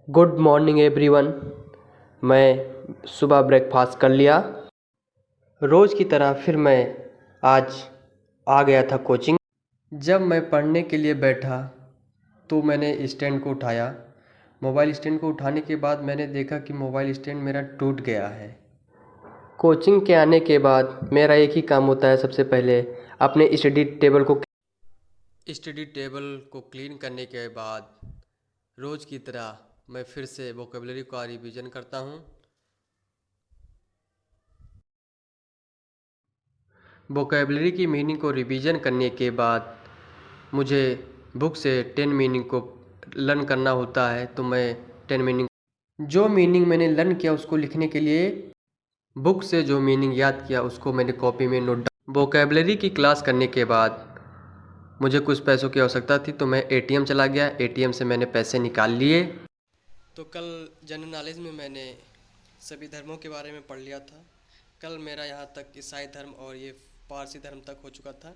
Good morning everyone. मैं सुबह breakfast कर लिया। रोज़ की तरह फिर मैं आज आ गया था कोचिंग। जब मैं पढ़ने के लिए बैठा तो मैंने स्टैंड को उठाया। मोबाइल स्टैंड को उठाने के बाद मैंने देखा कि मोबाइल स्टैंड मेरा टूट गया है। कोचिंग के आने के बाद मेरा एक ही काम होता है, सबसे पहले अपने स्टडी टेबल को क्लीन करने के बाद रोज़ की तरह मैं फिर से वोकेबलरी का रिवीजन करता हूँ। वोकेबलरी की मीनिंग को रिवीजन करने के बाद मुझे बुक से 10 मीनिंग को लर्न करना होता है, तो मैं 10 मीनिंग जो मीनिंग मैंने लर्न किया उसको लिखने के लिए बुक से जो मीनिंग याद किया उसको मैंने कॉपी में नोट डाउन। वोकेबलरी की क्लास करने के बाद मुझे कुछ पैसों की आवश्यकता थी, तो मैं एटीएम चला गया। एटीएम से मैंने पैसे निकाल लिए। तो कल जनरल नॉलेज में मैंने सभी धर्मों के बारे में पढ़ लिया था। कल मेरा यहाँ तक ईसाई धर्म और ये पारसी धर्म तक हो चुका था।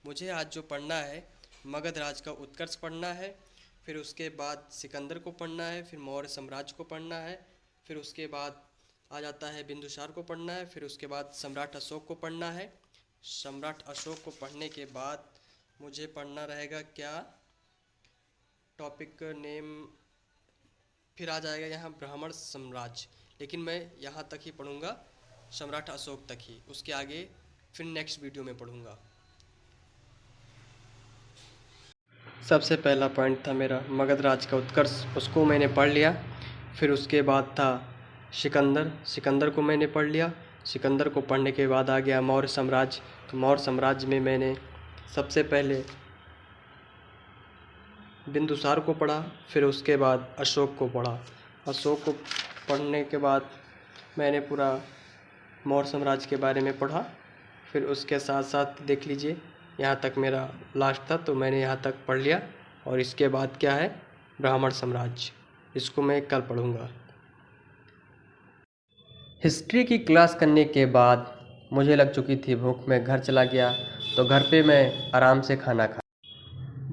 मुझे आज जो पढ़ना है, मगध राज का उत्कर्ष पढ़ना है, फिर उसके बाद सिकंदर को पढ़ना है, फिर मौर्य साम्राज्य को पढ़ना है, फिर उसके बाद आ जाता है बिंदुसार को पढ़ना है, फिर उसके बाद सम्राट अशोक को पढ़ना है। सम्राट अशोक को पढ़ने के बाद मुझे पढ़ना रहेगा क्या, टॉपिक नेम फिर आ जाएगा यहाँ ब्राह्मण साम्राज्य, लेकिन मैं यहाँ तक ही पढ़ूँगा, सम्राट अशोक तक ही। उसके आगे फिर नेक्स्ट वीडियो में पढ़ूँगा। सबसे पहला पॉइंट था मेरा मगध राज का उत्कर्ष, उसको मैंने पढ़ लिया। फिर उसके बाद था सिकंदर को मैंने पढ़ लिया। सिकंदर को पढ़ने के बाद आ गया मौर्य साम्राज्य। तो मौर्य साम्राज्य में मैंने सबसे पहले बिंदुसार को पढ़ा, फिर उसके बाद अशोक को पढ़ा। अशोक को पढ़ने के बाद मैंने पूरा मौर्य साम्राज्य के बारे में पढ़ा। फिर उसके साथ साथ देख लीजिए, यहाँ तक मेरा लास्ट था, तो मैंने यहाँ तक पढ़ लिया। और इसके बाद क्या है, ब्राह्मण साम्राज्य, इसको मैं कल पढ़ूँगा। हिस्ट्री की क्लास करने के बाद मुझे लग चुकी थी भूख। मैं घर चला गया, तो घर पे मैं आराम से खाना खा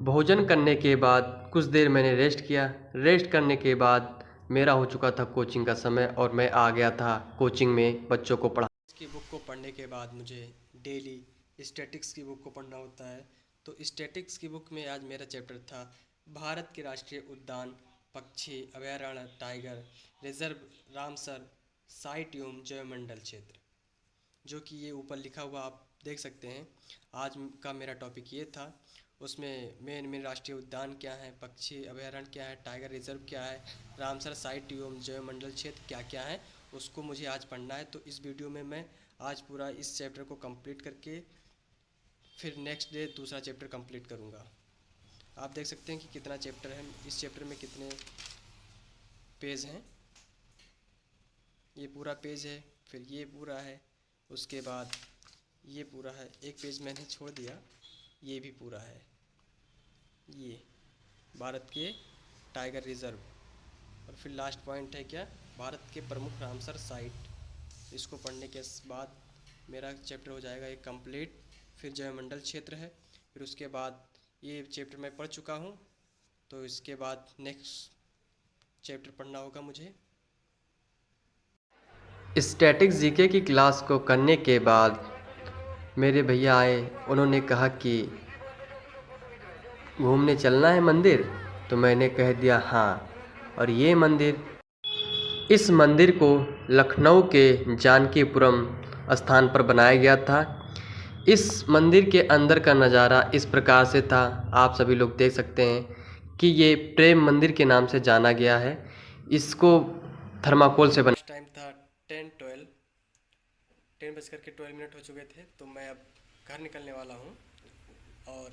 भोजन करने के बाद कुछ देर मैंने रेस्ट किया। रेस्ट करने के बाद मेरा हो चुका था कोचिंग का समय, और मैं आ गया था कोचिंग में बच्चों को पढ़ा। इसकी बुक को पढ़ने के बाद मुझे डेली स्टैटिक्स की बुक को पढ़ना होता है। तो स्टैटिक्स की बुक में आज मेरा चैप्टर था भारत के राष्ट्रीय उद्यान, पक्षी अभयारण्य, टाइगर रिजर्व, रामसर साइट एवं जैवमंडल क्षेत्र, जो कि ये ऊपर लिखा हुआ आप देख सकते हैं। आज का मेरा टॉपिक ये था। उसमें मेन राष्ट्रीय उद्यान क्या है, पक्षी अभयारण्य क्या है, टाइगर रिजर्व क्या है, रामसर साइट एवं जैवमंडल क्षेत्र क्या क्या है, उसको मुझे आज पढ़ना है। तो इस वीडियो में मैं आज पूरा इस चैप्टर को कंप्लीट करके फिर नेक्स्ट डे दूसरा चैप्टर कंप्लीट करूँगा। आप देख सकते हैं कि कितना चैप्टर है, इस चैप्टर में कितने पेज हैं। ये पूरा पेज है, फिर ये पूरा है, उसके बाद ये पूरा है, एक पेज मैंने छोड़ दिया, ये भी पूरा है। ये भारत के टाइगर रिजर्व, और फिर लास्ट पॉइंट है क्या, भारत के प्रमुख रामसर साइट। इसको पढ़ने के बाद मेरा चैप्टर हो जाएगा एक कंप्लीट। फिर जैवमंडल क्षेत्र है, फिर उसके बाद ये चैप्टर मैं पढ़ चुका हूँ, तो इसके बाद नेक्स्ट चैप्टर पढ़ना होगा मुझे। स्टैटिक्स जीके की क्लास को करने के बाद मेरे भैया आए, उन्होंने कहा कि घूमने चलना है मंदिर, तो मैंने कह दिया हाँ। और ये मंदिर, इस मंदिर को लखनऊ के जानकीपुरम स्थान पर बनाया गया था। इस मंदिर के अंदर का नज़ारा इस प्रकार से था, आप सभी लोग देख सकते हैं कि ये प्रेम मंदिर के नाम से जाना गया है। इसको थर्माकोल से बना। टाइम था 10:12 हो चुके थे, तो मैं अब घर निकलने वाला हूँ। और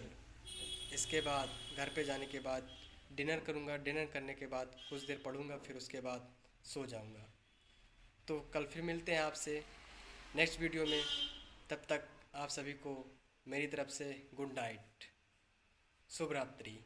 इसके बाद घर पे जाने के बाद डिनर करूँगा। डिनर करने के बाद कुछ देर पढ़ूँगा, फिर उसके बाद सो जाऊँगा। तो कल फिर मिलते हैं आपसे नेक्स्ट वीडियो में। तब तक आप सभी को मेरी तरफ से गुड नाइट, शुभ रात्रि।